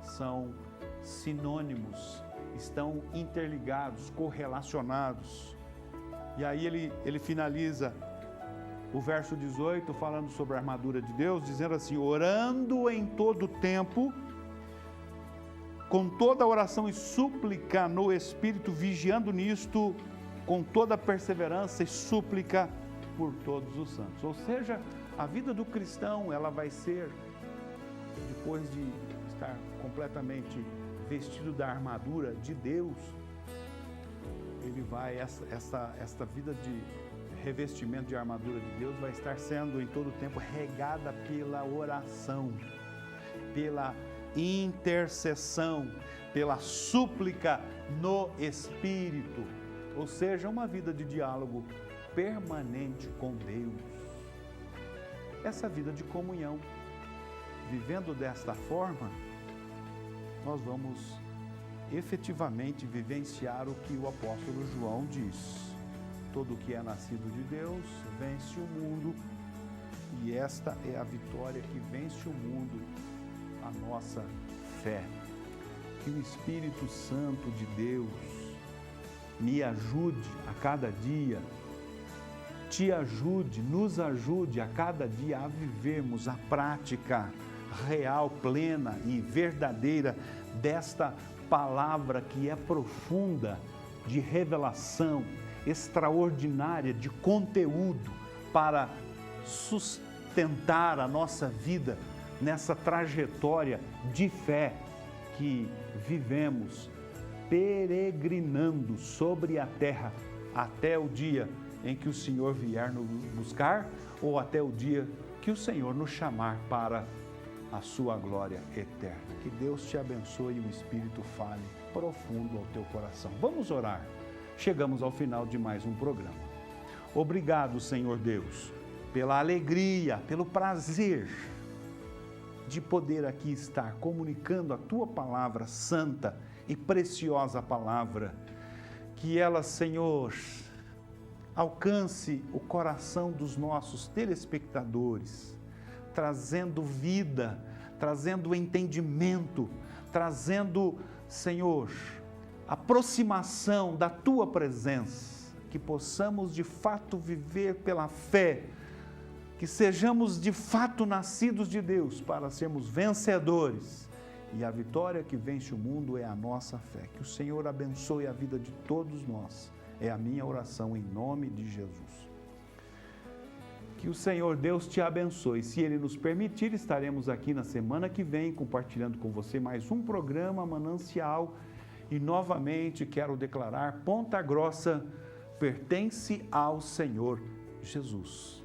são sinônimos, estão interligados, correlacionados. E aí ele finaliza o verso 18, falando sobre a armadura de Deus, dizendo assim, orando em todo tempo, com toda oração e súplica no Espírito, vigiando nisto, com toda perseverança e súplica por todos os santos. Ou seja, a vida do cristão, ela vai ser, depois de estar completamente vestido da armadura de Deus, ele vai, esta vida de revestimento de armadura de Deus vai estar sendo em todo tempo regada pela oração, pela intercessão, pela súplica no Espírito, ou seja, uma vida de diálogo permanente com Deus. Essa vida de comunhão, vivendo desta forma, nós vamos efetivamente vivenciar o que o apóstolo João diz. Todo o que é nascido de Deus vence o mundo, e esta é a vitória que vence o mundo, a nossa fé. Que o Espírito Santo de Deus me ajude a cada dia, te ajude, nos ajude a cada dia a vivermos a prática real, plena e verdadeira desta palavra que é profunda, de revelação, extraordinária, de conteúdo para sustentar a nossa vida nessa trajetória de fé que vivemos peregrinando sobre a terra até o dia em que o Senhor vier nos buscar ou até o dia que o Senhor nos chamar para a sua glória eterna. Que Deus te abençoe e o Espírito fale profundo ao teu coração. Vamos orar. Chegamos ao final de mais um programa. Obrigado, Senhor Deus, pela alegria, pelo prazer de poder aqui estar comunicando a tua palavra santa e preciosa palavra. Que ela, Senhor, alcance o coração dos nossos telespectadores, trazendo vida, trazendo entendimento, trazendo, Senhor, aproximação da tua presença, que possamos de fato viver pela fé, que sejamos de fato nascidos de Deus para sermos vencedores. E a vitória que vence o mundo é a nossa fé. Que o Senhor abençoe a vida de todos nós. É a minha oração em nome de Jesus. Que o Senhor Deus te abençoe. Se Ele nos permitir, estaremos aqui na semana que vem compartilhando com você mais um programa Manancial. E novamente quero declarar: Ponta Grossa pertence ao Senhor Jesus.